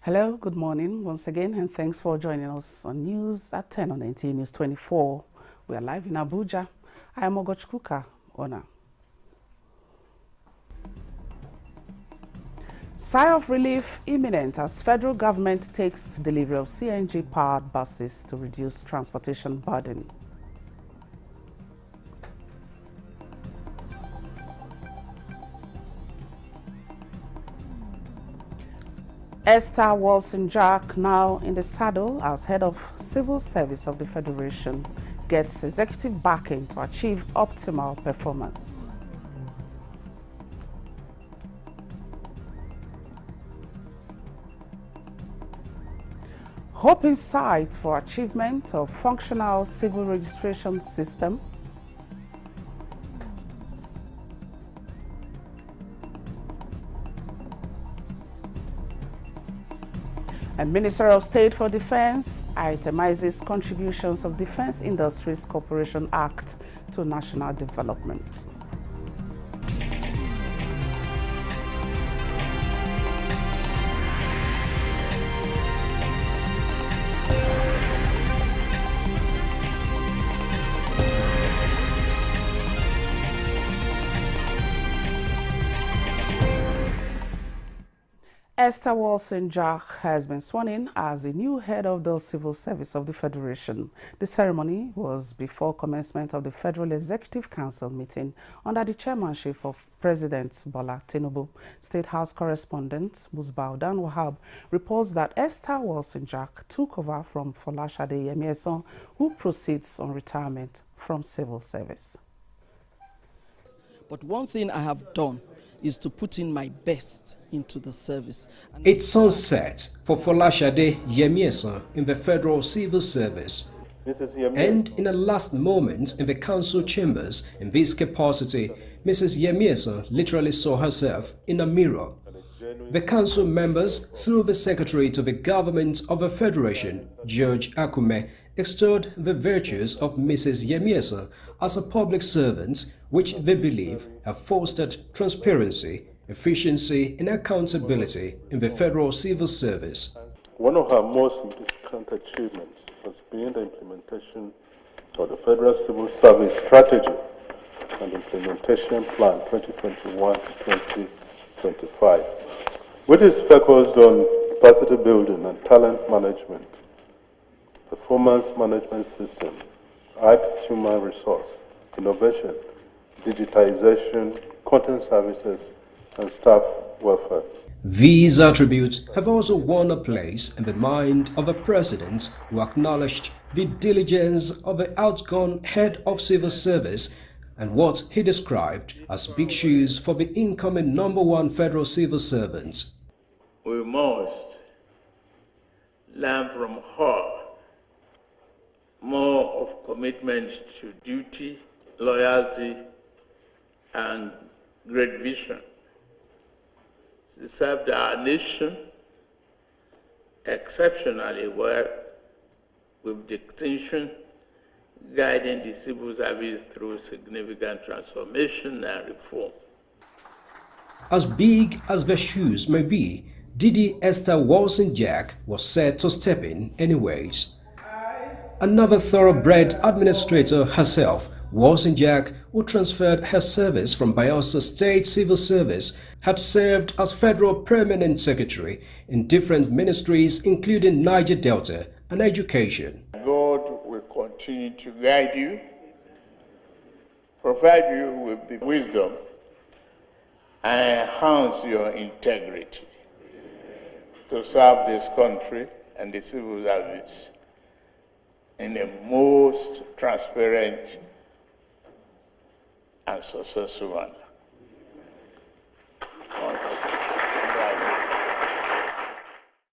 Hello, good morning once again, and thanks for joining us on News at 10 on NTA News24. We are live in Abuja. I am Ogochkuka Ona. Sigh of relief imminent as federal government takes delivery of CNG-powered buses to reduce transportation burden. Esther Wilson-Jack, now in the saddle as head of Civil Service of the Federation, gets executive backing to achieve optimal performance. Hope in sight for achievement of functional civil registration system. And Minister of State for Defense itemizes contributions of Defense Industries Corporation Act to national development. Esther Wilson-Jack has been sworn in as the new head of the Civil Service of the Federation. The ceremony was before commencement of the Federal Executive Council meeting under the chairmanship of President Bola Tinubu. State House correspondent Musbaudan Wahab reports that Esther Wilson-Jack took over from Folashade Yemieson, who proceeds on retirement from civil service. But one thing I have done is to put in my best into the service. It's sunset for Folashade Yemieson in the Federal Civil Service. And in the last moments in the council chambers, in this capacity, Mrs. Yemieson literally saw herself in a mirror. The council members, through the Secretary to the Government of the Federation, George Akume, extolled the virtues of Mrs. Yemieson as a public servant, which they believe have fostered transparency, efficiency and accountability in the Federal Civil Service. One of her most significant achievements has been the implementation of the Federal Civil Service Strategy and Implementation Plan 2021 to 2025, which is focused on capacity building and talent management, performance management system, arts human resource, innovation, digitization, content services, and staff welfare. These attributes have also won a place in the mind of the president, who acknowledged the diligence of the outgone head of civil service and what he described as big shoes for the incoming #1 federal civil servant. We must learn from her more of commitment to duty, loyalty, and great vision. She served our nation exceptionally well with distinction, guiding the civil service through significant transformation and reform. As big as the shoes may be, Didi Esther Wilson-Jack was set to step in anyways. Another thoroughbred administrator herself, Wilson-Jack, who transferred her service from Bayelsa State Civil Service, had served as Federal Permanent Secretary in different ministries including Niger Delta and Education. God will continue to guide you, provide you with the wisdom, and enhance your integrity to serve this country and the civil service in the most transparent and successful manner.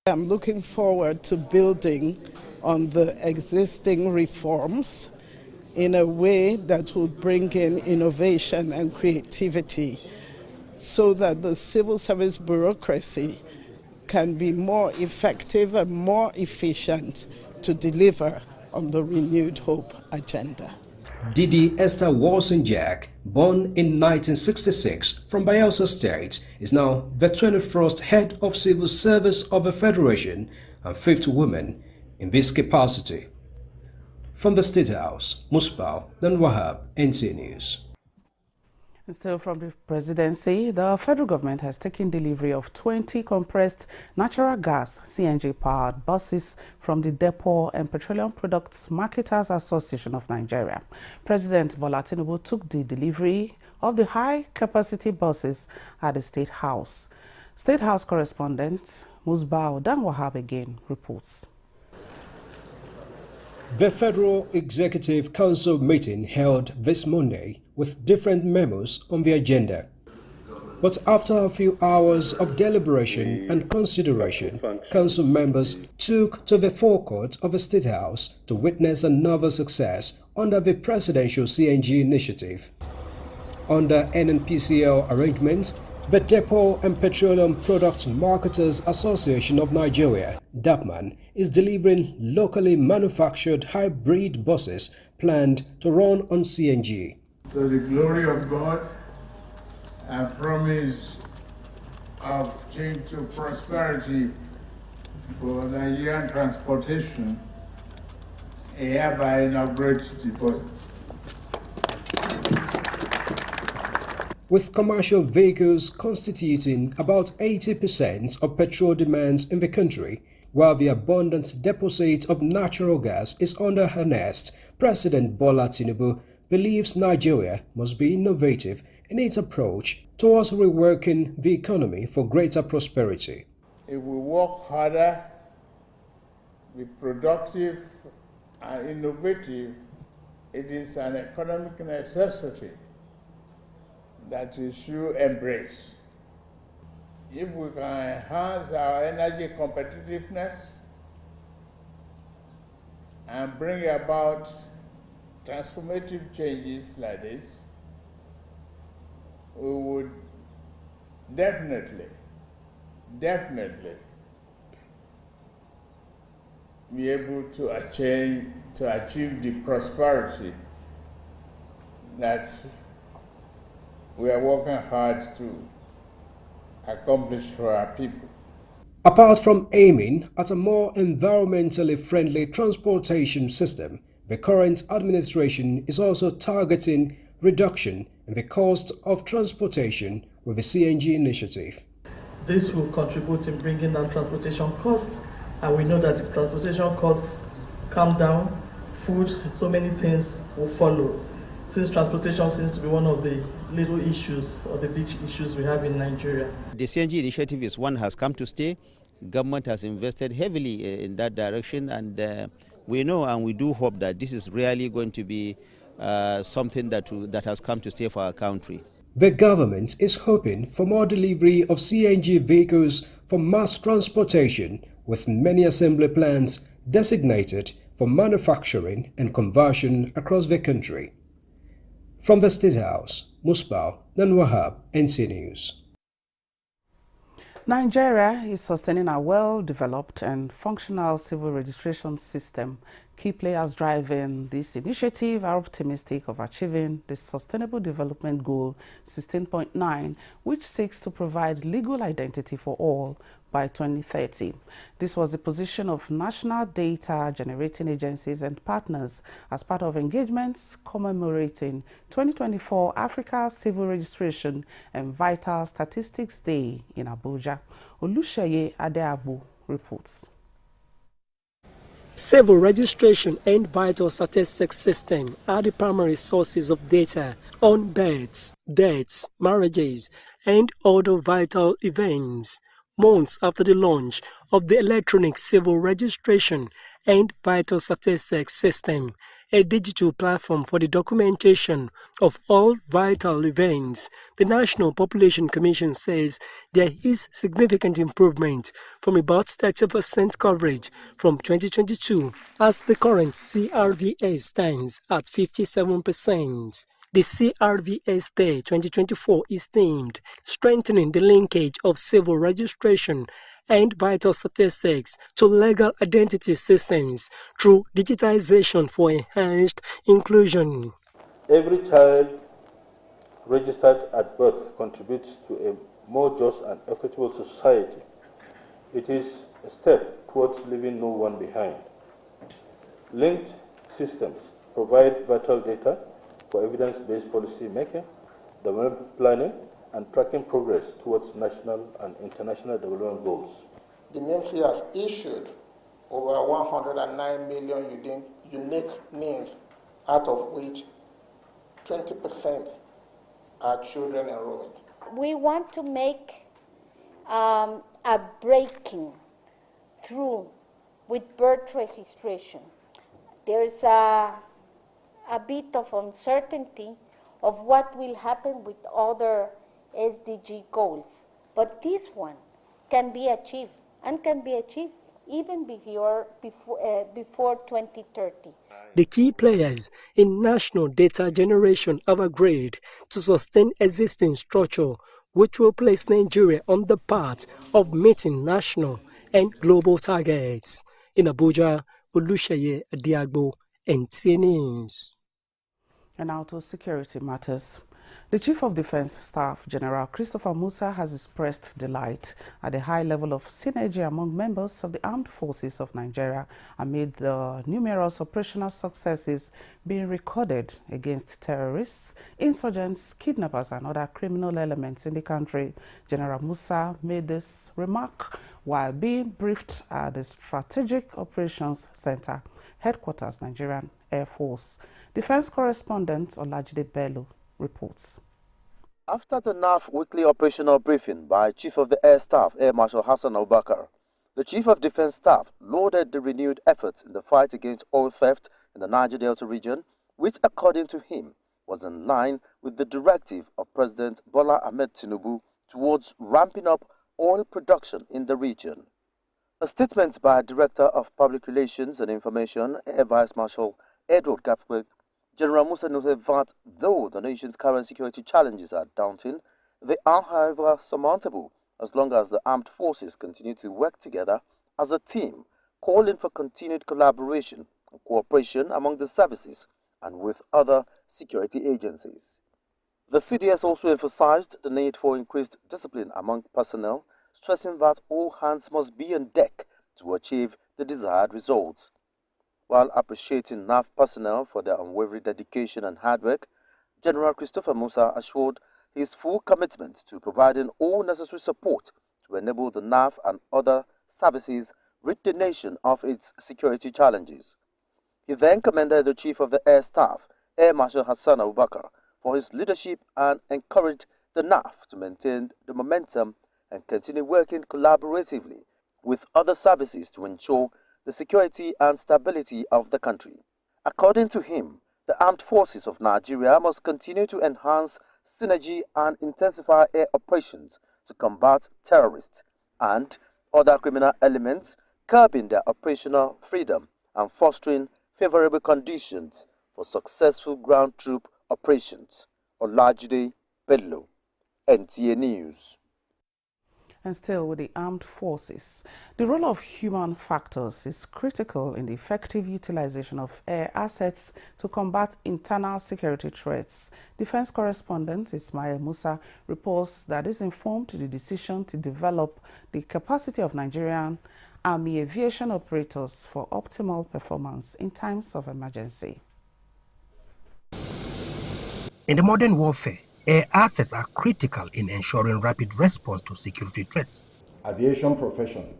I'm looking forward to building on the existing reforms in a way that will bring in innovation and creativity so that the civil service bureaucracy can be more effective and more efficient to deliver on the renewed hope agenda. Didi Esther Walsinjak, born in 1966 from Bayelsa State, is now the 21st head of civil service of the Federation and 5th woman in this capacity. From the State House, Musbal Dan Wahab, NTA News. Still from the presidency, the federal government has taken delivery of 20 compressed natural gas CNG-powered buses from the Depot and Petroleum Products Marketers Association of Nigeria. President Bola Tinubu took the delivery of the high-capacity buses at the State House. State House correspondent Musbao Dan Wahab again reports. The Federal Executive Council meeting held this Monday with different memos on the agenda. But after a few hours of deliberation and consideration, Council members took to the forecourt of the State House to witness another success under the Presidential CNG initiative. Under NNPCL arrangements, the Depot and Petroleum Products Marketers Association of Nigeria, DAPMAN, is delivering locally manufactured hybrid buses planned to run on CNG. To the glory of God and promise of change to prosperity for Nigerian transportation, I hereby inaugurate the bus. With commercial vehicles constituting about 80% of petrol demands in the country, while the abundant deposit of natural gas is under harnessed, President Bola Tinubu believes Nigeria must be innovative in its approach towards reworking the economy for greater prosperity. If we work harder, be productive and innovative, it is an economic necessity that we should embrace. If we can enhance our energy competitiveness and bring about transformative changes like this, we would definitely be able to achieve the prosperity that we are working hard to accomplish for our people. Apart from aiming at a more environmentally friendly transportation system, the current administration is also targeting reduction in the cost of transportation with the CNG initiative. This will contribute in bringing down transportation costs, and we know that if transportation costs come down, food and so many things will follow, since transportation seems to be one of the little issues or the big issues we have in Nigeria. The CNG initiative is one has come to stay. Government has invested heavily in that direction, and we know and we do hope that this is really going to be something that has come to stay for our country. The government is hoping for more delivery of CNG vehicles for mass transportation, with many assembly plants designated for manufacturing and conversion across the country. From the State House, Musbal Dan Wahab, NTA News. Nigeria is sustaining a well-developed and functional civil registration system. Key players driving this initiative are optimistic of achieving the Sustainable Development Goal 16.9, which seeks to provide legal identity for all by 2030. This was the position of national data generating agencies and partners as part of engagements commemorating 2024 Africa Civil Registration and Vital Statistics Day in Abuja. Olusheye Adeabu reports. Civil registration and vital statistics system are the primary sources of data on births, deaths, marriages, and other vital events. Months after the launch of the electronic civil registration and vital statistics system, a digital platform for the documentation of all vital events, the National Population Commission says there is significant improvement from about 30% coverage from 2022 as the current CRVS stands at 57%. The CRVS Day 2024 is themed Strengthening the Linkage of Civil Registration and Vital Statistics to Legal Identity Systems through Digitization for Enhanced Inclusion. Every child registered at birth contributes to a more just and equitable society. It is a step towards leaving no one behind. Linked systems provide vital data for evidence-based policy making, development planning, and tracking progress towards national and international development goals. The ministry has issued over 109 million unique names, out of which 20% are children enrollment. We want to make a breaking through with birth registration. There's a bit of uncertainty of what will happen with other SDG goals, but this one can be achieved, and can be achieved even before 2030. The key players in national data generation have agreed to sustain existing structure, which will place Nigeria on the path of meeting national and global targets. In Abuja, Oluseyi Adiagbo, NTA News. And now to security matters. The Chief of Defense Staff, General Christopher Musa, has expressed delight at the high level of synergy among members of the armed forces of Nigeria amid the numerous operational successes being recorded against terrorists, insurgents, kidnappers, and other criminal elements in the country. General Musa made this remark while being briefed at the Strategic Operations Center, Headquarters, Nigerian Air Force. Defense correspondent Olajide Bello reports. After the NAF weekly operational briefing by Chief of the Air Staff, Air Marshal Hassan Abubakar, the Chief of Defense Staff lauded the renewed efforts in the fight against oil theft in the Niger Delta region, which, according to him, was in line with the directive of President Bola Ahmed Tinubu towards ramping up oil production in the region. A statement by Director of Public Relations and Information, Air Vice Marshal Edward Gapweg, General Musa noted that though the nation's current security challenges are daunting, they are, however, surmountable as long as the armed forces continue to work together as a team, calling for continued collaboration and cooperation among the services and with other security agencies. The CDS also emphasized the need for increased discipline among personnel, stressing that all hands must be on deck to achieve the desired results. While appreciating NAF personnel for their unwavering dedication and hard work, General Christopher Musa assured his full commitment to providing all necessary support to enable the NAF and other services rid the nation of its security challenges. He then commended the Chief of the Air Staff, Air Marshal Hassan Abubakar, for his leadership and encouraged the NAF to maintain the momentum and continue working collaboratively with other services to ensure the security and stability of the country. According to him, the armed forces of Nigeria must continue to enhance synergy and intensify air operations to combat terrorists and other criminal elements, curbing their operational freedom and fostering favorable conditions for successful ground troop operations. Olajide Bello, NTA News. And still with the armed forces, the role of human factors is critical in the effective utilization of air assets to combat internal security threats. Defense correspondent Ismail Musa reports that this informed the decision to develop the capacity of Nigerian Army aviation operators for optimal performance in times of emergency. In the modern warfare, air assets are critical in ensuring rapid response to security threats. Aviation profession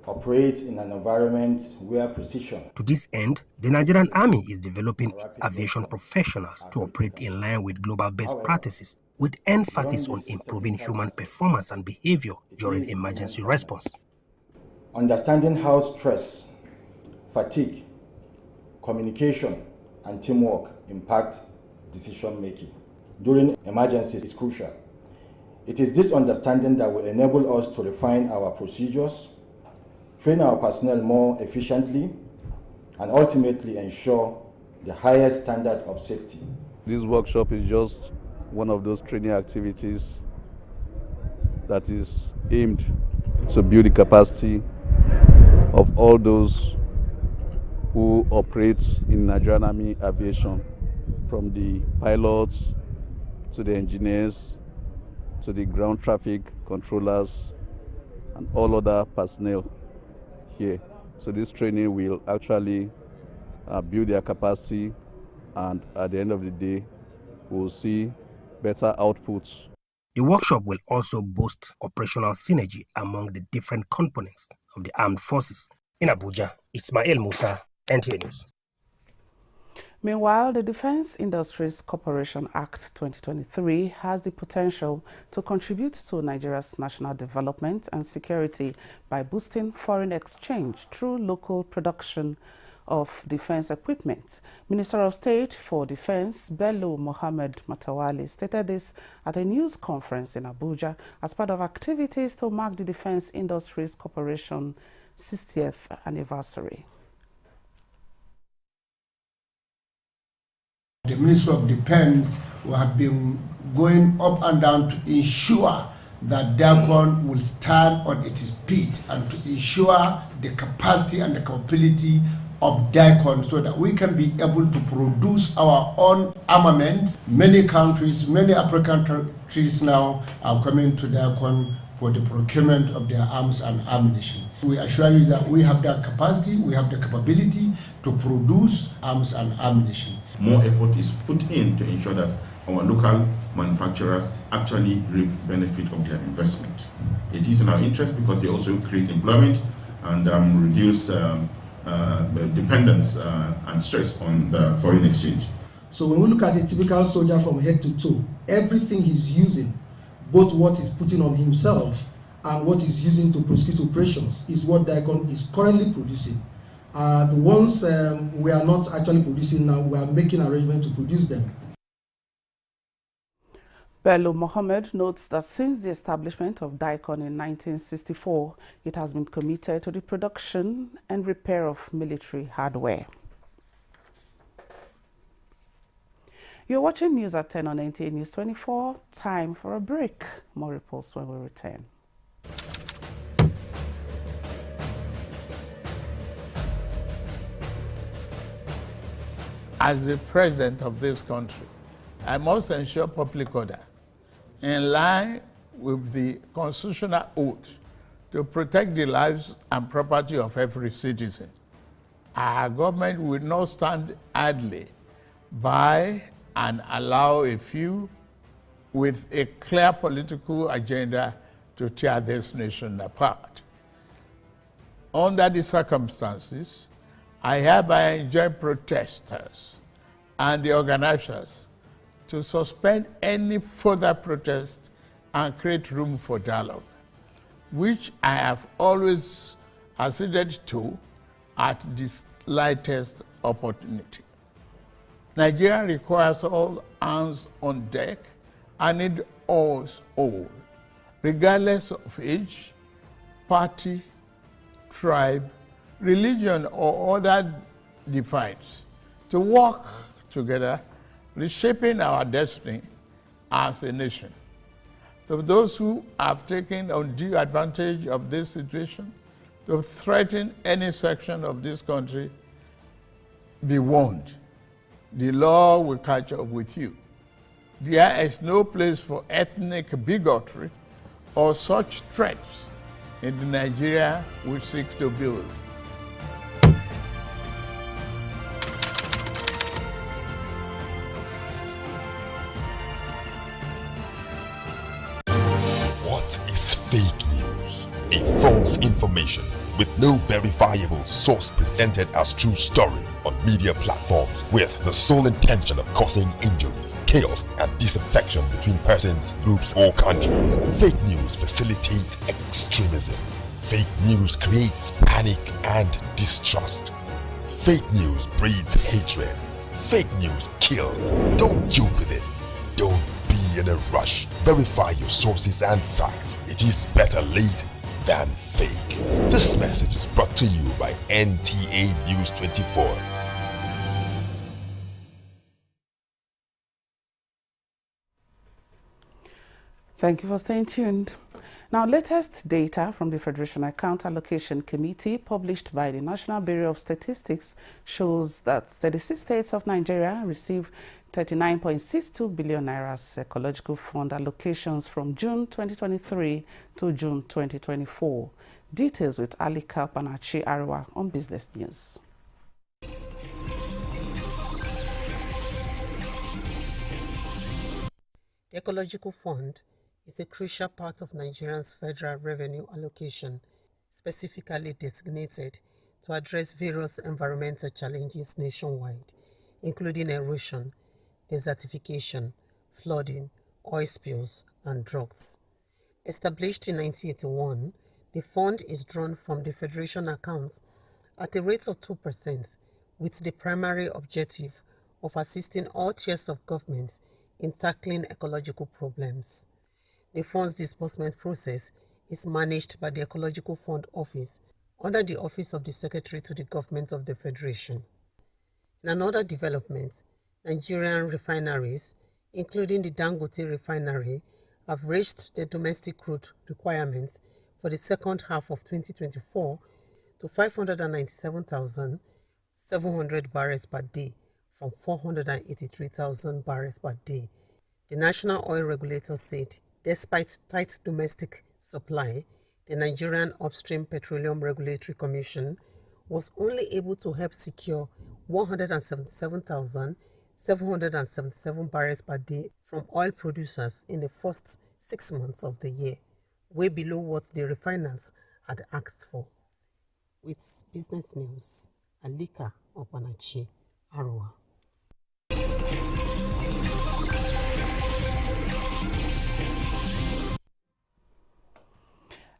operates in an environment where precision. To this end, the Nigerian Army is developing its aviation professionals to operate in line with global best practices, with emphasis on improving human performance and behavior during emergency response. Understanding how stress, fatigue, communication, and teamwork impact decision-making during emergencies is crucial. It is this understanding that will enable us to refine our procedures, train our personnel more efficiently, and ultimately ensure the highest standard of safety. This workshop is just one of those training activities that is aimed to build the capacity of all those who operate in Nigerian Army aviation from the pilots to the engineers to the ground traffic controllers and all other personnel here. So this training will actually build their capacity, and at the end of the day, we'll see better outputs. The workshop will also boost operational synergy among the different components of the armed forces. In Abuja, Ismail Musa, NTA News. Meanwhile, the Defense Industries Corporation Act 2023 has the potential to contribute to Nigeria's national development and security by boosting foreign exchange through local production of defense equipment. Minister of State for Defense Bello Mohammed Matawali stated this at a news conference in Abuja as part of activities to mark the Defense Industries Corporation 60th anniversary. The Ministry of Defense will have been going up and down to ensure that DACON will stand on its feet and to ensure the capacity and the capability of DACON so that we can be able to produce our own armaments. Many countries, many African countries now are coming to DACON for the procurement of their arms and ammunition. We assure you that we have that capacity, we have the capability to produce arms and ammunition. More effort is put in to ensure that our local manufacturers actually reap benefit of their investment. It is in our interest because they also create employment and reduce dependence and stress on the foreign exchange. So when we look at a typical soldier from head to toe, everything he's using, both what he's putting on himself and what he's using to prosecute operations, is what DACON is currently producing. The ones we are not actually producing now, we are making arrangements to produce them. Bello Mohammed notes that since the establishment of DACON in 1964, it has been committed to the production and repair of military hardware. You're watching News at 10 on NTA News 24. Time for a break. More reports when we return. As the president of this country, I must ensure public order in line with the constitutional oath to protect the lives and property of every citizen. Our government will not stand idly by and allow a few with a clear political agenda to tear this nation apart. Under the circumstances, I hereby enjoin protesters and the organizers to suspend any further protest and create room for dialogue, which I have always acceded to at the slightest opportunity. Nigeria requires all hands on deck and need us all, regardless of age, party, tribe, religion, or other divides, to work together, reshaping our destiny as a nation. To those who have taken undue advantage of this situation to threaten any section of this country, be warned. The law will catch up with you. There is no place for ethnic bigotry or such threats in the Nigeria we seek to build. What is fake news? A false information with no verifiable source presented as true story on media platforms with the sole intention of causing injuries, chaos, and disaffection between persons, groups, or countries. Fake news facilitates extremism. Fake news creates panic and distrust. Fake news breeds hatred. Fake news kills. Don't joke with it. Don't be in a rush. Verify your sources and facts. It is better late than fake. This message is brought to you by NTA NEWS24. Thank you for staying tuned. Now, latest data from the Federation Account Allocation Committee published by the National Bureau of Statistics shows that 36 states of Nigeria receive 39.62 billion naira ecological fund allocations from June 2023 to June 2024. Details with Alika Panachi Arwa on Business News. The Ecological Fund is a crucial part of Nigeria's federal revenue allocation, specifically designated to address various environmental challenges nationwide, including erosion, desertification, flooding, oil spills, and droughts. Established in 1981, the fund is drawn from the Federation accounts at a rate of 2%, with the primary objective of assisting all tiers of government in tackling ecological problems. The fund's disbursement process is managed by the Ecological Fund Office under the Office of the Secretary to the Government of the Federation. In another development, Nigerian refineries, including the Dangote refinery, have raised their domestic crude requirements for the second half of 2024 to 597,700 barrels per day from 483,000 barrels per day. The National Oil Regulator said, despite tight domestic supply, the Nigerian Upstream Petroleum Regulatory Commission was only able to help secure 177,777 barrels per day from oil producers in the first 6 months of the year, way below what the refiners had asked for. With Business News, Alika Opanachi, Arua.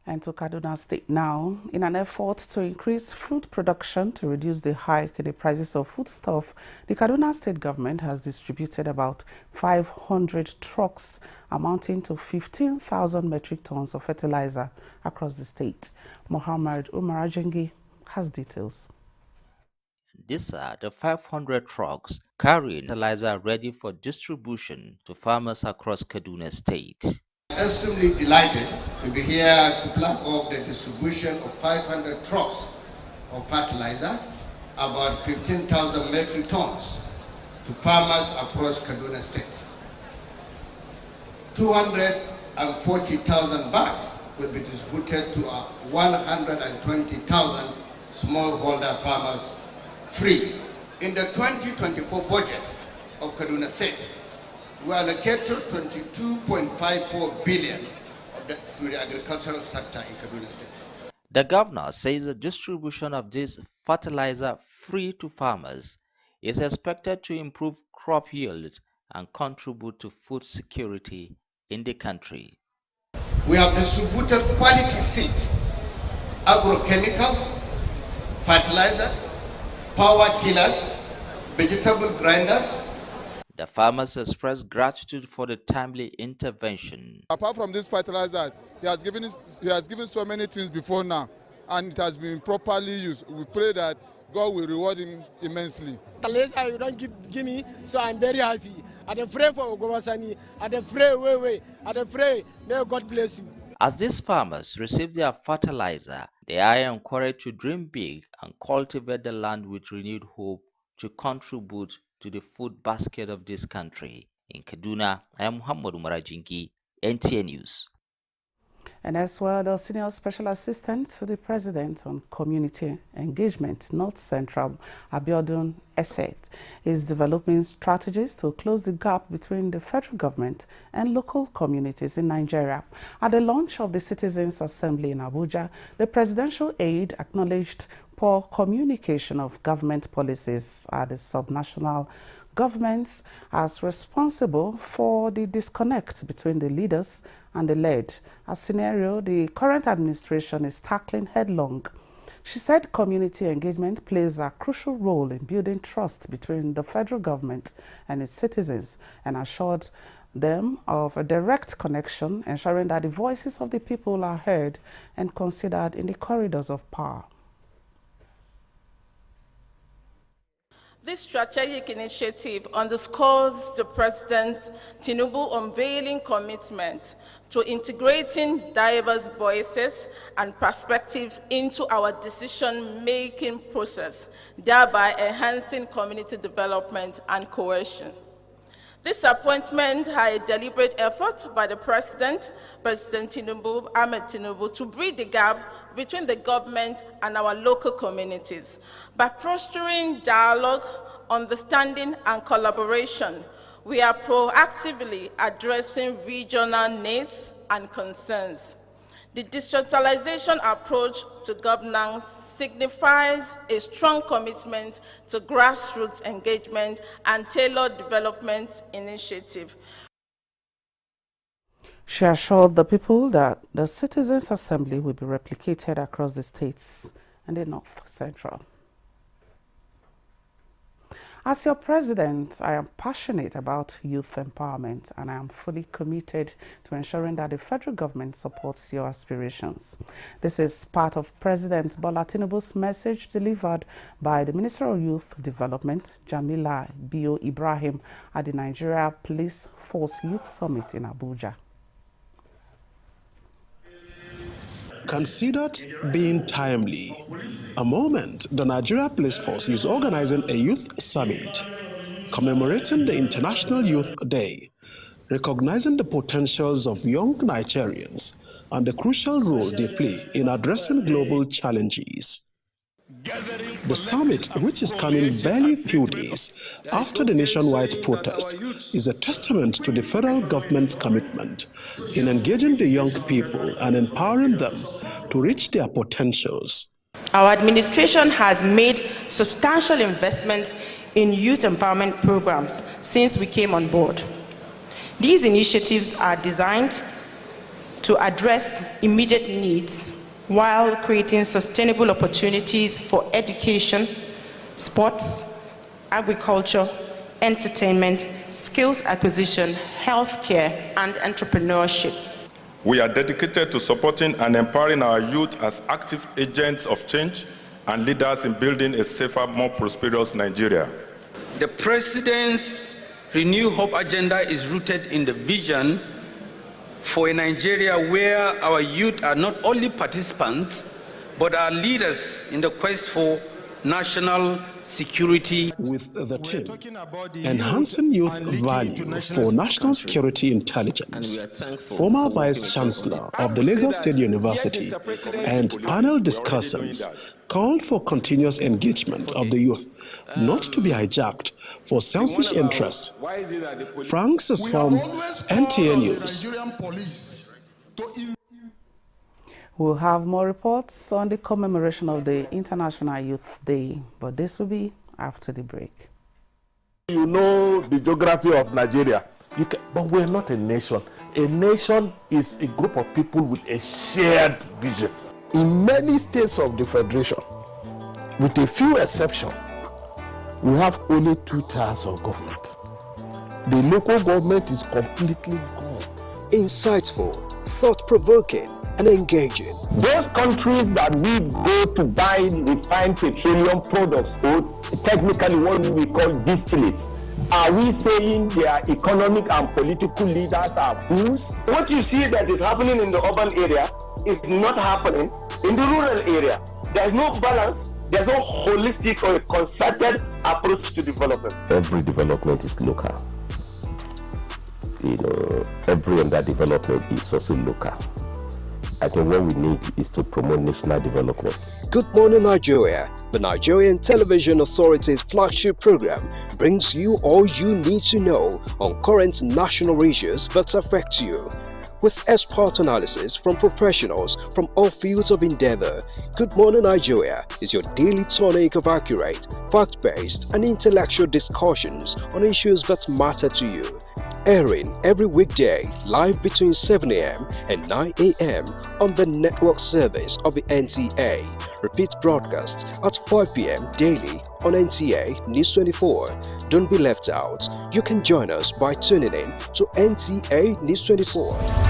And to Kaduna State now, in an effort to increase food production to reduce the hike in the prices of foodstuff, the Kaduna State government has distributed about 500 trucks amounting to 15,000 metric tons of fertilizer across the state. Mohammed Umarajengi has details. These are the 500 trucks carrying fertilizer ready for distribution to farmers across Kaduna State. Extremely delighted to be here to plan off the distribution of 500 trucks of fertilizer, about 15,000 metric tons, to farmers across Kaduna State. 240,000 bags will be distributed to 120,000 smallholder farmers free. In the 2024 budget of Kaduna State, we allocated 22.54 billion to the agricultural sector in Kaduna State. The governor says the distribution of this fertilizer free to farmers is expected to improve crop yield and contribute to food security in the country. We have distributed quality seeds, agrochemicals, fertilizers, power tillers, vegetable grinders. The farmers expressed gratitude for the timely intervention. Apart from these fertilizers, he has given so many things before now, and it has been properly used. We pray that God will reward him immensely. Fertilizer you don't give me, so I'm very happy. I'm afraid for Ogobasani, I'm afraid, I'm afraid. May God bless you. As these farmers receive their fertilizer, they are encouraged to dream big and cultivate the land with renewed hope to contribute to the food basket of this country. In Kaduna, I am Muhammad Umarajingi, NTA News. And as well, the Senior Special Assistant to the President on Community Engagement, North Central, Abiodun Esset, is developing strategies to close the gap between the federal government and local communities in Nigeria. At the launch of the Citizens Assembly in Abuja, the presidential aide acknowledged poor communication of government policies at the subnational governments as responsible for the disconnect between the leaders and the led, a scenario the current administration is tackling headlong. She said community engagement plays a crucial role in building trust between the federal government and its citizens, and assured them of a direct connection, ensuring that the voices of the people are heard and considered in the corridors of power. This strategic initiative underscores the President Tinubu's unveiling commitment to integrating diverse voices and perspectives into our decision-making process, thereby enhancing community development and cohesion. This appointment had a deliberate effort by the President Tinubu, Ahmed Tinubu, to bridge the gap between the government and our local communities by fostering dialogue, understanding, and collaboration. We are proactively addressing regional needs and concerns. The decentralization approach to governance signifies a strong commitment to grassroots engagement and tailored development initiative. She assured the people that the Citizens' Assembly will be replicated across the states and the North Central. As your president, I am passionate about youth empowerment, and I am fully committed to ensuring that the federal government supports your aspirations. This is part of President Bola Tinubu's message delivered by the Minister of Youth Development, Jamila Bio Ibrahim, at the Nigeria Police Force Youth Summit in Abuja. Considered being timely, a moment the Nigeria Police Force is organizing a youth summit commemorating the International Youth Day, recognizing the potentials of young Nigerians and the crucial role they play in addressing global challenges. The summit, which is coming barely a few days after the nationwide protest, is a testament to the federal government's commitment in engaging the young people and empowering them to reach their potentials. Our administration has made substantial investments in youth empowerment programs since we came on board. These initiatives are designed to address immediate needs while creating sustainable opportunities for education, sports, agriculture, entertainment, skills acquisition, healthcare, and entrepreneurship. We are dedicated to supporting and empowering our youth as active agents of change and leaders in building a safer, more prosperous Nigeria. The President's Renew Hope agenda is rooted in the vision for a Nigeria where our youth are not only participants, but are leaders in the quest for national security. With the theme, Enhancing Youth Value for National Security Intelligence, former Vice Chancellor of the Lagos State University and panel discussants called for continuous engagement of the youth, not to be hijacked for selfish interests. Francis from NTA News. We'll have more reports on the commemoration of the International Youth Day, but this will be after the break. You know the geography of Nigeria, but we're not a nation. A nation is a group of people with a shared vision. In many states of the Federation, with a few exceptions, we have only 2 tiers of government. The local government is completely gone. Insightful, thought-provoking, and engaging. Those countries that we go to buy refined petroleum products, or technically what we call distillates, are we saying their economic and political leaders are fools? What you see that is happening in the urban area is not happening in the rural area. There's no balance, there's no holistic or concerted approach to development. Every development is local. Every underdevelopment is also local. I think what we need is to promote national development. Good Morning Nigeria, the Nigerian Television Authority's flagship program, brings you all you need to know on current national issues that affect you. With expert analysis from professionals from all fields of endeavor, Good Morning Nigeria is your daily tonic of accurate, fact-based and intellectual discussions on issues that matter to you. Airing every weekday live between 7 a.m. and 9 a.m. on the network service of the NTA. Repeat broadcasts at 5 p.m. daily on NTA News24. Don't be left out. You can join us by tuning in to NTA News24.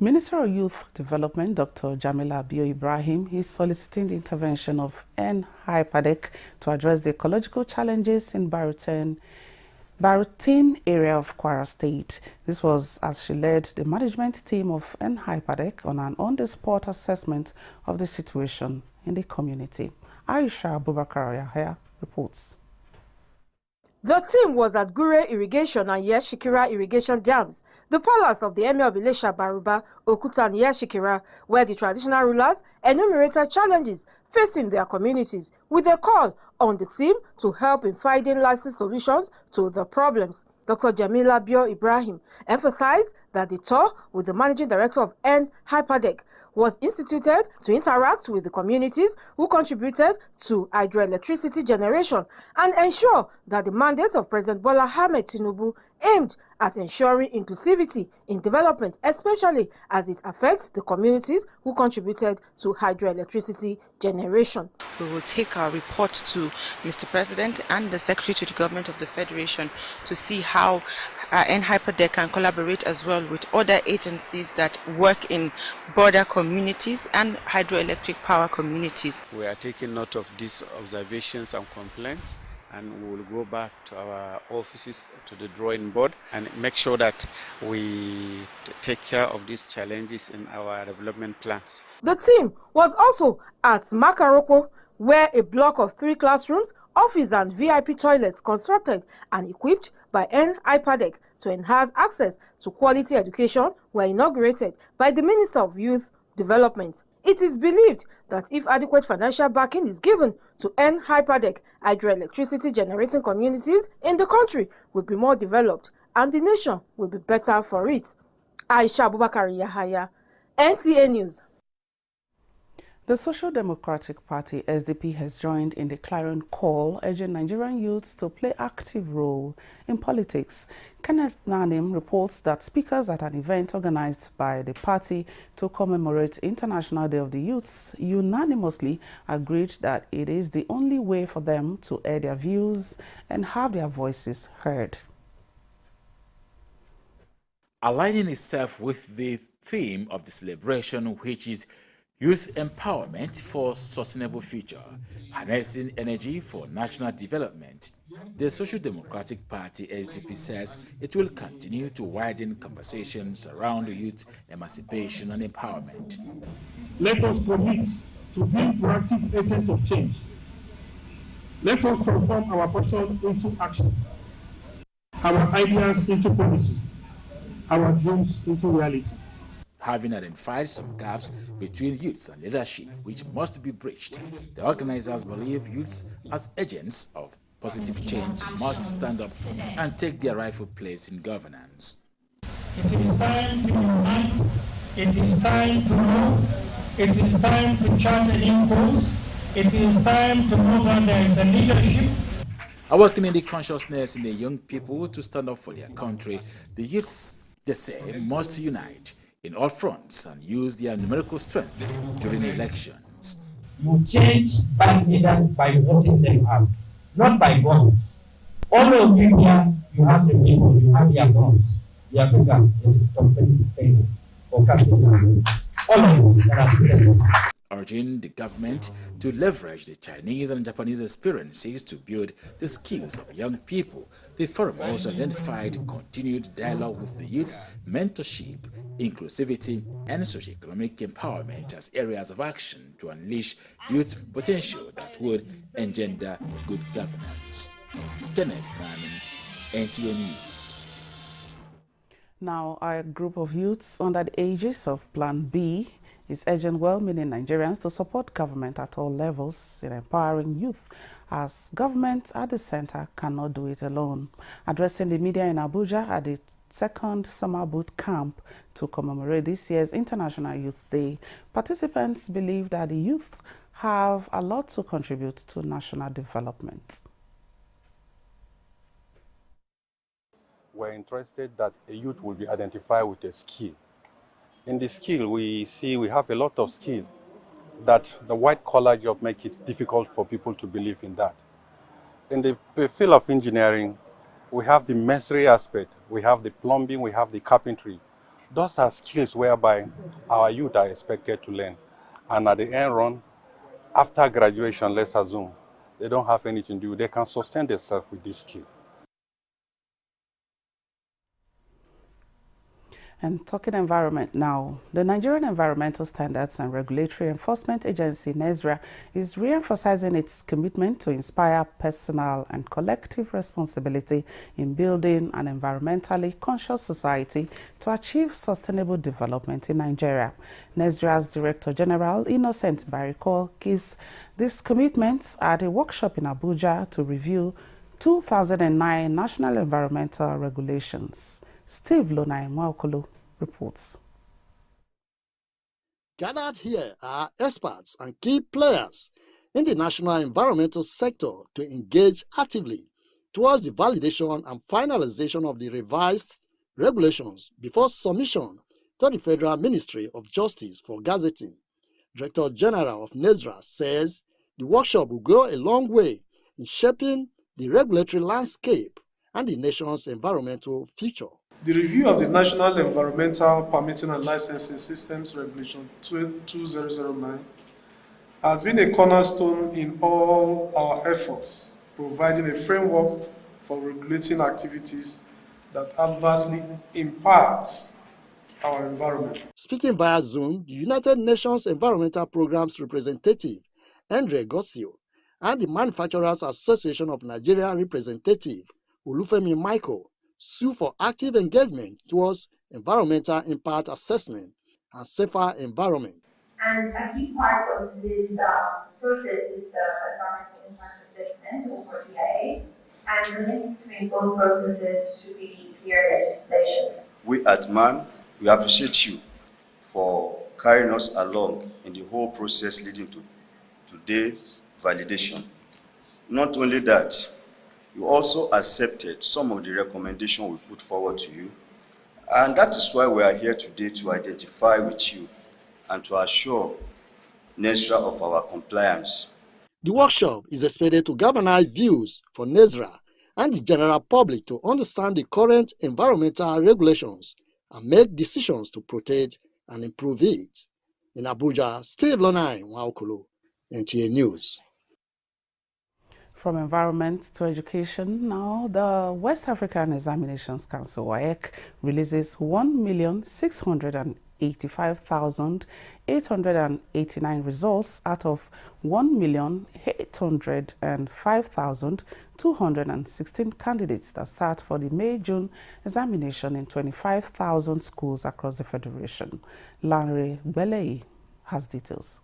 Minister of Youth Development, Dr. Jamila Bio Ibrahim, is soliciting the intervention of NHIPADEC to address the ecological challenges in Baruten Barutin area of Kwara State. This was as she led the management team of NHIPADEC on an on-the-spot assessment of the situation in the community. Aisha Abubakar Yahya reports. The team was at Gure Irrigation and Yeshikira Irrigation Dams, the palace of the Emir of Ilesha Baruba, Okuta and Yeshikira, where the traditional rulers enumerated challenges facing their communities, with a call on the team to help in finding lasting solutions to the problems. Dr. Jamila Bio Ibrahim emphasized that the tour with the managing director of NHIPADEC was instituted to interact with the communities who contributed to hydroelectricity generation and ensure that the mandate of President Bola Ahmed Tinubu aimed at ensuring inclusivity in development, especially as it affects the communities who contributed to hydroelectricity generation. We will take our report to Mr. President and the Secretary to the Government of the Federation to see how NHIPADEC can collaborate as well with other agencies that work in border communities and hydroelectric power communities. We are taking note of these observations and complaints, and we will go back to our offices, to the drawing board, and make sure that we take care of these challenges in our development plans. The team was also at Makaroko, where a block of 3 classrooms, office and VIP toilets constructed and equipped by NHIPADEC to enhance access to quality education were inaugurated by the Minister of Youth Development. It is believed that if adequate financial backing is given to NHIPADEC, hydroelectricity generating communities in the country will be more developed and the nation will be better for it. Aisha Abubakar Yahaya, NTA News. The Social Democratic Party, SDP, has joined in the clarion call urging Nigerian youths to play active role in politics. Kenneth Nanim reports that speakers at an event organized by the party to commemorate International Day of the Youths unanimously agreed that it is the only way for them to air their views and have their voices heard. Aligning itself with the theme of the celebration, which is Youth Empowerment for Sustainable Future, Harnessing Energy for National Development, the Social Democratic Party SDP says it will continue to widen conversations around youth emancipation and empowerment. Let us commit to being proactive agents of change. Let us transform our passion into action, our ideas into policy, our dreams into reality. Having identified some gaps between youths and leadership which must be bridged, the organizers believe youths as agents of positive change must stand up and take their rightful place in governance. It is time to unite, it is time to know, it is time to chart a new course, it is time to know that there is a leadership. Awakening the consciousness in the young people to stand up for their country, the youths, they say, must unite in all fronts and use their numerical strength during elections. You change bad leaders by voting them out, not by guns. All of you here, you have the people, you have your guns, your bigger, or casting all of you that are urging the government to leverage the Chinese and Japanese experiences to build the skills of young people. The forum also identified continued dialogue with the youths, mentorship, inclusivity, and socio-economic empowerment as areas of action to unleash youth potential that would engender good governance. Kenneth Ramin, NTA News. Now, a group of youths under the aegis of Plan B is urging well-meaning Nigerians to support government at all levels in empowering youth, as government at the center cannot do it alone. Addressing the media in Abuja at the second summer boot camp to commemorate this year's International Youth Day, participants believe that the youth have a lot to contribute to national development. We're interested that a youth will be identified with a skill. In the skill, we see we have a lot of skill that the white-collar job make it difficult for people to believe in that. In the field of engineering, we have the masonry aspect, we have the plumbing, we have the carpentry. Those are skills whereby our youth are expected to learn. And at the end run, after graduation, let's assume, they don't have anything to do, they can sustain themselves with this skill. And talking environment now, the Nigerian Environmental Standards and Regulatory Enforcement Agency, NESRA, is re-emphasizing its commitment to inspire personal and collective responsibility in building an environmentally conscious society to achieve sustainable development in Nigeria. NESRA's Director General, Innocent Bariko, gives these commitments at a workshop in Abuja to review 2009 National Environmental Regulations. Steve Lonai Mwaokolo reports. Gathered here are experts and key players in the national environmental sector to engage actively towards the validation and finalization of the revised regulations before submission to the Federal Ministry of Justice for gazetting. Director General of NESRA says the workshop will go a long way in shaping the regulatory landscape and the nation's environmental future. The review of the National Environmental Permitting and Licensing Systems Regulation 2009 has been a cornerstone in all our efforts, providing a framework for regulating activities that adversely impact our environment. Speaking via Zoom, the United Nations Environmental Programme's representative, Andre Gossio, and the Manufacturers Association of Nigeria representative, Olufemi Michael, sue for active engagement towards environmental impact assessment and safer environment. And a key part of this process is the environmental impact assessment, or EIA, and the link between both processes should be clear legislation. We at MAN, we appreciate you for carrying us along in the whole process leading to today's validation. Not only that, you also accepted some of the recommendations we put forward to you, and that is why we are here today to identify with you and to assure NESRA of our compliance. The workshop is expected to galvanize views for NESRA and the general public to understand the current environmental regulations and make decisions to protect and improve it. In Abuja, Steve Lonai Mwaokolo, NTA News. From environment to education, now the West African Examinations Council, WAEC, releases 1,685,889 results out of 1,805,216 candidates that sat for the May-June examination in 25,000 schools across the Federation. Lanre Belei has details.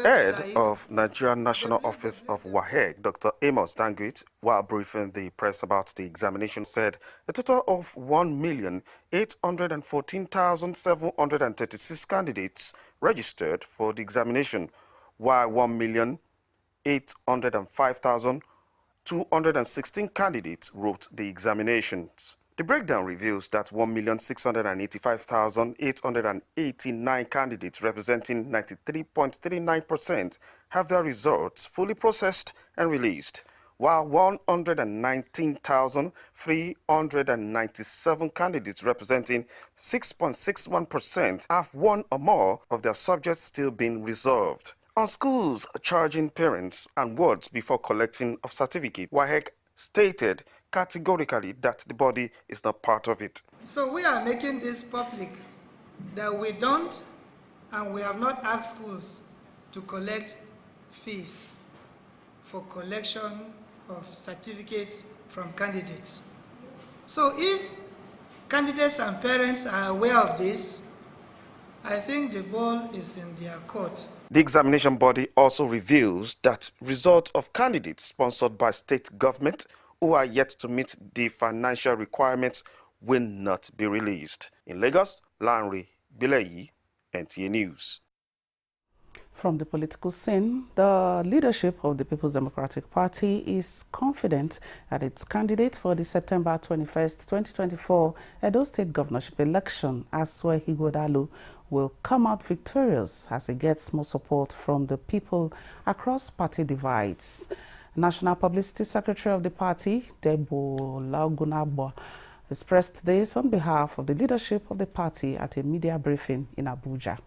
Head of Nigerian National Office of WAEC, Dr. Amos Danguit, while briefing the press about the examination, said a total of 1,814,736 candidates registered for the examination, while 1,805,216 candidates wrote the examinations. The breakdown reveals that 1,685,889 candidates, representing 93.39%, have their results fully processed and released, while 119,397 candidates, representing 6.61%, have one or more of their subjects still being resolved. On schools charging parents and wards before collecting of certificate, WAEC stated categorically that the body is not part of it. So we are making this public that we don't and we have not asked schools to collect fees for collection of certificates from candidates. So if candidates and parents are aware of this, I think the ball is in their court. The examination body also reveals that results of candidates sponsored by state government who are yet to meet the financial requirements will not be released. In Lagos, Lanre Belei, NTA News. From the political scene, the leadership of the People's Democratic Party is confident that its candidate for the September 21st, 2024 Edo State governorship election, Asue Ighodalo, will come out victorious as he gets more support from the people across party divides. National Publicity Secretary of the party, Debo Lagunabo, expressed this on behalf of the leadership of the party at a media briefing in Abuja.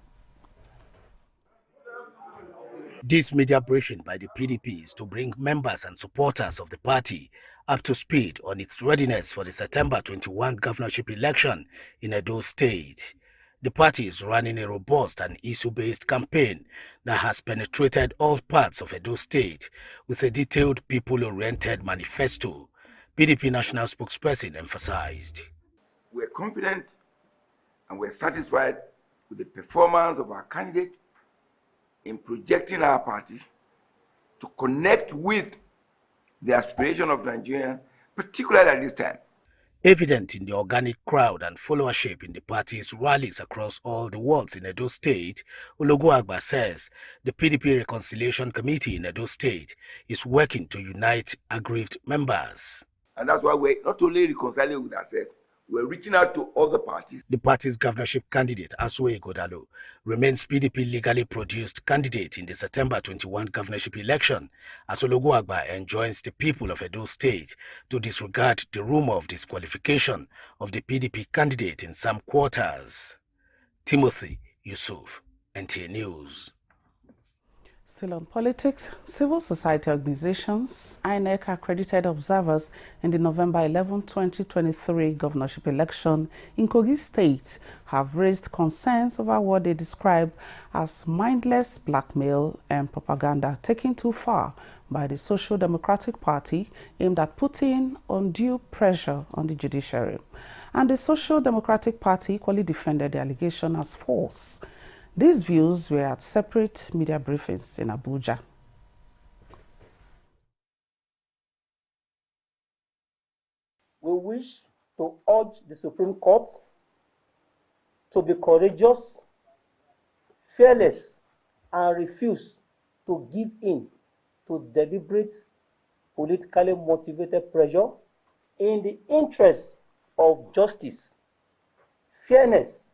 This media briefing by the PDP is to bring members and supporters of the party up to speed on its readiness for the September 21 governorship election in Edo State. The party is running a robust and issue-based campaign that has penetrated all parts of Edo State with a detailed people-oriented manifesto, PDP national spokesperson emphasized. We're confident and we're satisfied with the performance of our candidate in projecting our party to connect with the aspiration of Nigerians, particularly at this time. Evident in the organic crowd and followership in the party's rallies across all the wards in Edo State, Ologunagba says the PDP Reconciliation Committee in Edo State is working to unite aggrieved members. And that's why we're not only reconciling with ourselves, we're reaching out to other parties. The party's governorship candidate, Asue Godalo, remains PDP legally produced candidate in the September 21 governorship election, as Ologunagba enjoins the people of Edo State to disregard the rumor of disqualification of the PDP candidate in some quarters. Timothy Yusuf, NTA News. Still on politics, civil society organizations, INEC accredited observers in the November 11, 2023 governorship election in Kogi State have raised concerns over what they describe as mindless blackmail and propaganda taken too far by the Social Democratic Party aimed at putting undue pressure on the judiciary. And the Social Democratic Party equally defended the allegation as false. These views were at separate media briefings in Abuja. We wish to urge the Supreme Court to be courageous, fearless, and refuse to give in to deliberate, politically motivated pressure in the interest of justice, fairness,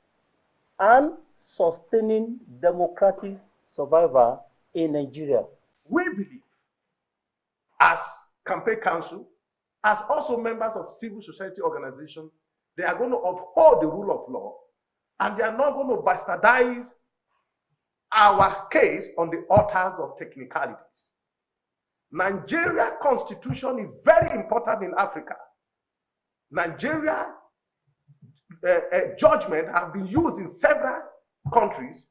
and sustaining democratic survival in Nigeria. We believe, as campaign council, as also members of civil society organizations, they are going to uphold the rule of law, and they are not going to bastardize our case on the altars of technicalities. Nigeria constitution is very important in Africa. Nigeria judgment have been used in several countries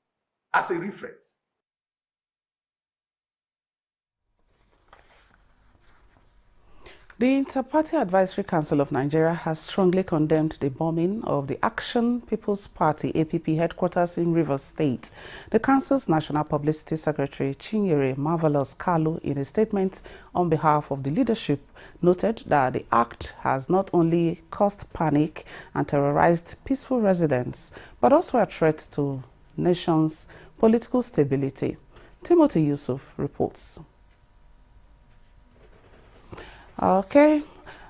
as a reference. The Inter-Party Advisory Council of Nigeria has strongly condemned the bombing of the Action People's Party APP headquarters in Rivers State. The council's National Publicity Secretary Chinyere Marvelous Kalu, in a statement on behalf of the leadership, noted that the act has not only caused panic and terrorized peaceful residents, but also a threat to nation's political stability. Timothy Yusuf reports. Okay,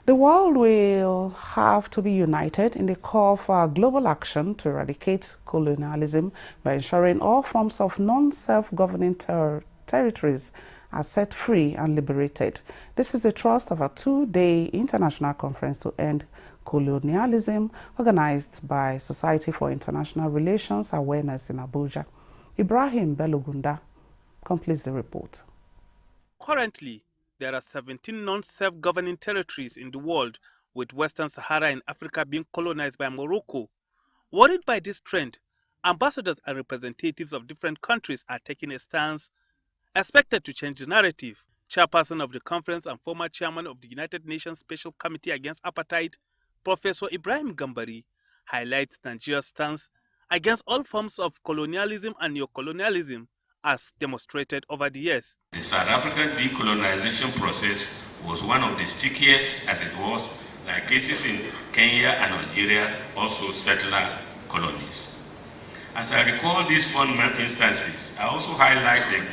the world will have to be united in the call for global action to eradicate colonialism by ensuring all forms of non-self-governing territories are set free and liberated. This is the thrust of a two-day international conference to end colonialism organized by Society for International Relations Awareness in Abuja. Ibrahim Belogunda completes the report. Currently, there are 17 non-self-governing territories in the world, with Western Sahara in Africa being colonized by Morocco. Worried by this trend, ambassadors and representatives of different countries are taking a stance expected to change the narrative. Chairperson of the conference and former chairman of the United Nations Special Committee Against Apartheid, Professor Ibrahim Gambari, highlights Nigeria's stance against all forms of colonialism and neocolonialism as demonstrated over the years. The South African decolonization process was one of the stickiest, as it was, like cases in Kenya and Algeria, also settler colonies. As I recall these fond instances, I also highlight them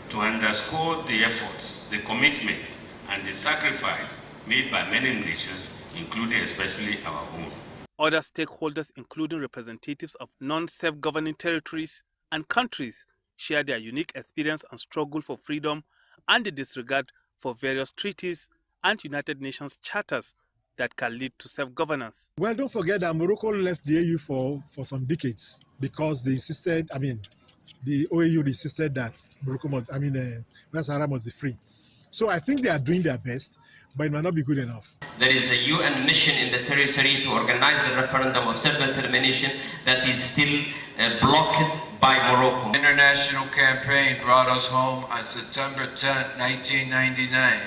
to underscore the efforts, the commitment, and the sacrifice made by many nations, including especially our own. Other stakeholders, including representatives of non-self-governing territories and countries, share their unique experience and struggle for freedom and the disregard for various treaties and United Nations charters that can lead to self-governance. Well, don't forget that Morocco left the AU for some decades because they insisted, the OAU insisted that West Sahara must be free. So I think they are doing their best, but it might not be good enough. There is a UN mission in the territory to organize a referendum of self-determination that is still blocked by Morocco. The international campaign brought us home on September 10, 1999.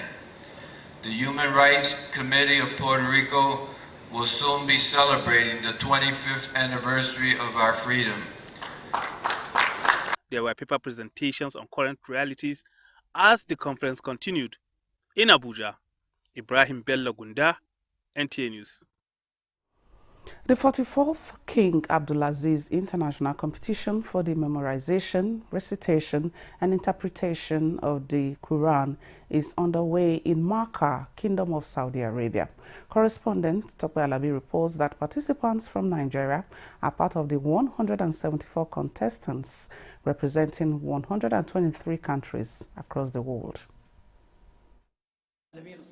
The Human Rights Committee of Puerto Rico will soon be celebrating the 25th anniversary of our freedom. There were paper presentations on current realities as the conference continued. In Abuja, Ibrahim Bello Gunda, NTA News. The 44th King Abdulaziz International Competition for the memorization, recitation, and interpretation of the Quran is underway in Makkah, Kingdom of Saudi Arabia. Correspondent Tope Alabi reports that participants from Nigeria are part of the 174 contestants representing 123 countries across the world.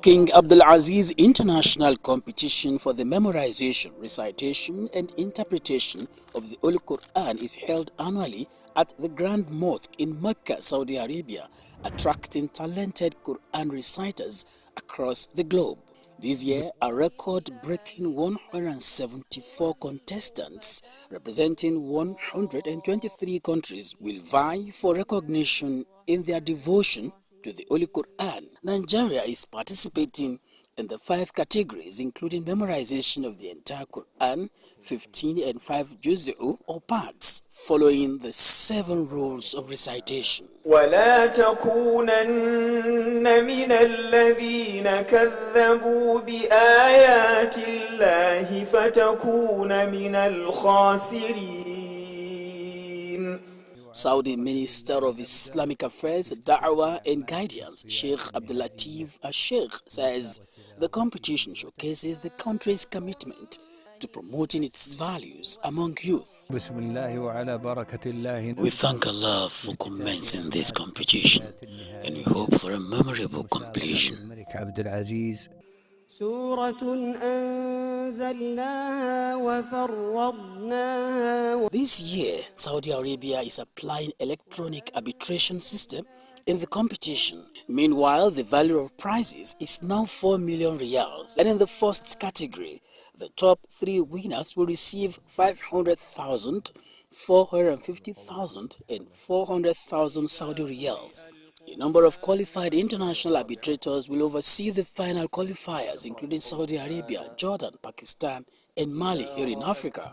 King Abdulaziz International Competition for the memorization, recitation and interpretation of the Holy Quran is held annually at the Grand Mosque in Mecca, Saudi Arabia, attracting talented Quran reciters across the globe. This year, a record-breaking 174 contestants representing 123 countries will vie for recognition in their devotion to the Holy Quran. Nigeria is participating in the 5 categories, including memorization of the entire Quran, 15 and 5 juz'u or parts, following the 7 rules of recitation. ولا تكونن من الذين كذبوا بآيات الله فتكون من الخاسرين. Saudi Minister of Islamic Affairs, Da'wah and Guidance, Sheikh Abdulatif Al-Sheikh, says the competition showcases the country's commitment to promoting its values among youth. We thank Allah for commencing this competition and we hope for a memorable completion. This year, Saudi Arabia is applying electronic arbitration system in the competition. Meanwhile, the value of prizes is now 4 million riyals. And in the first category, the top 3 winners will receive 500,000, 450,000 and 400,000 Saudi riyals. A number of qualified international arbitrators will oversee the final qualifiers, including Saudi Arabia, Jordan, Pakistan, and Mali here in Africa.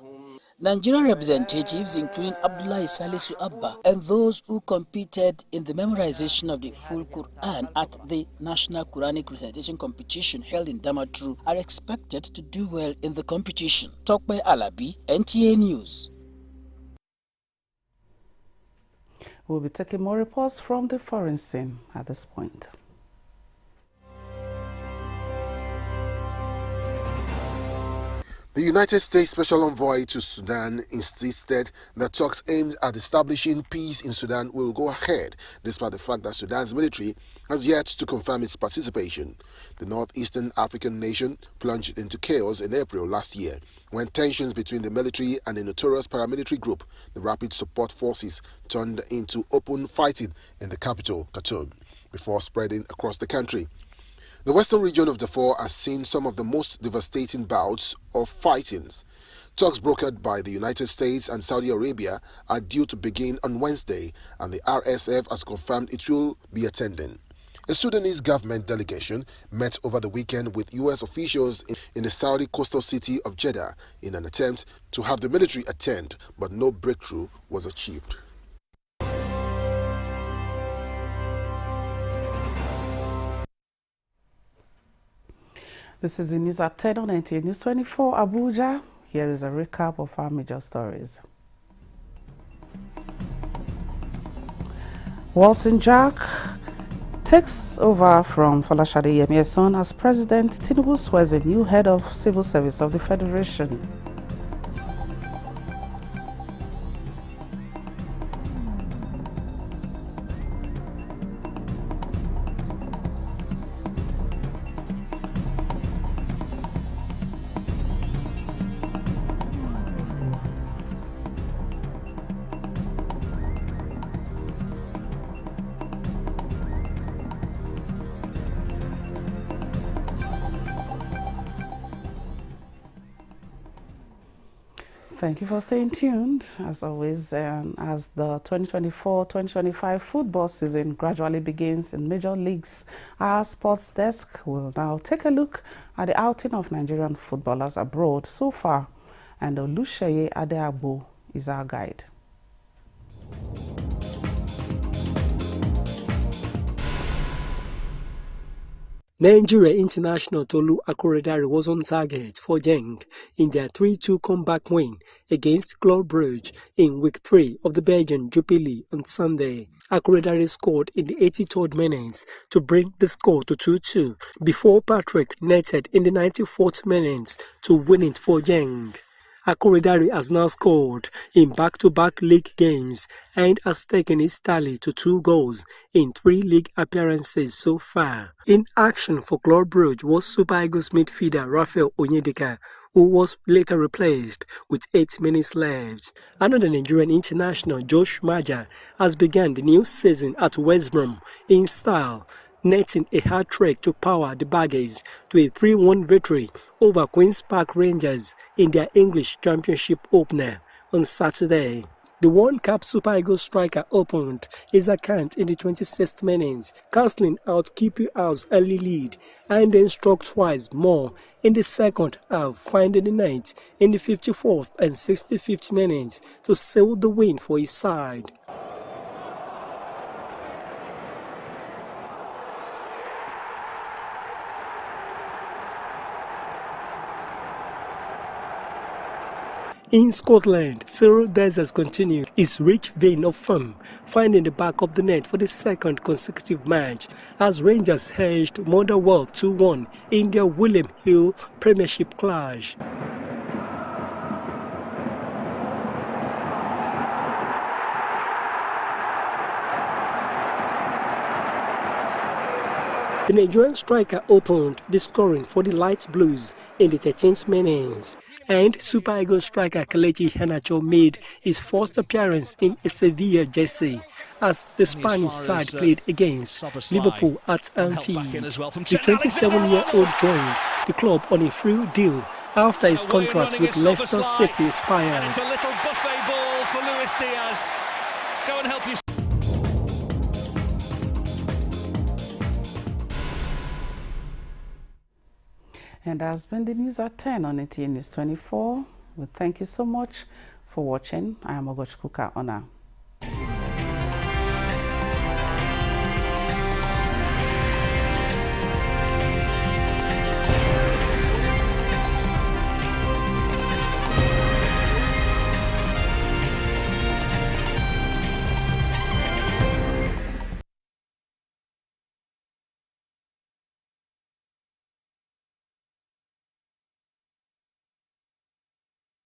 Nigerian representatives, including Abdullah Salisu Abba, and those who competed in the memorization of the full Quran at the National Quranic Recitation Competition held in Damaturu, are expected to do well in the competition. Talk by Alabi, NTA News. We'll be taking more reports from the foreign scene at this point. The United States Special Envoy to Sudan insisted that talks aimed at establishing peace in Sudan will go ahead, despite the fact that Sudan's military has yet to confirm its participation. The northeastern African nation plunged into chaos in April last year, when tensions between the military and the notorious paramilitary group, the Rapid Support Forces, turned into open fighting in the capital, Khartoum, before spreading across the country. The western region of Darfur has seen some of the most devastating bouts of fightings. Talks brokered by the United States and Saudi Arabia are due to begin on Wednesday, and the RSF has confirmed it will be attending. A Sudanese government delegation met over the weekend with U.S. officials in the Saudi coastal city of Jeddah in an attempt to have the military attend, but no breakthrough was achieved. This is the news at 10 on NTA NEWS24 Abuja. Here is a recap of our major stories. Wilson Jack takes over from Folashade Yemiyeson as President. Tinubu swears a new head of civil service of the Federation. Thank you for staying tuned. As always, as the 2024-2025 football season gradually begins in major leagues, our sports desk will now take a look at the outing of Nigerian footballers abroad so far. And Olusheye Adeagbo is our guide. Nigeria international Tolu Akoredare was on target for Genk in their 3-2 comeback win against Club Brugge in week 3 of the Belgian Jupiler on Sunday. Akoredare scored in the 83rd minute to bring the score to 2-2 before Patrick netted in the 94th minute to win it for Genk. Akoredare has now scored in back-to-back league games and has taken his tally to 2 goals in 3 league appearances so far. In action for Club Brugge was Super Eagles midfielder Raphael Onyedika, who was later replaced with 8 minutes left. Another Nigerian international, Josh Maja, has begun the new season at West Brom in style, netting a hat-trick to power the Baggies to a 3-1 victory over Queen's Park Rangers in their English Championship opener on Saturday. The one-cap Super Eagles striker opened his account in the 26th minute, cancelling out QPR's early lead, and then struck twice more in the second half, finding the net in the 54th and 65th minutes to seal the win for his side. In Scotland, Cyril Dessers continued his rich vein of form, finding the back of the net for the second consecutive match as Rangers edged Motherwell 2-1 in their William Hill Premiership clash. The Nigerian striker opened the scoring for the Light Blues in the 13th minute, and Super Eagles striker Kelechi Iheanacho made his first appearance in a Sevilla jersey as the Spanish side played against Liverpool at Anfield. The 27-year-old joined the club on a free deal after his contract with Leicester City expired. It's a little buffet ball for Luis Diaz. Go and help you. And that's been the news at 10 on NTA News 24. We thank you so much for watching. I am Ogochukwu Ona.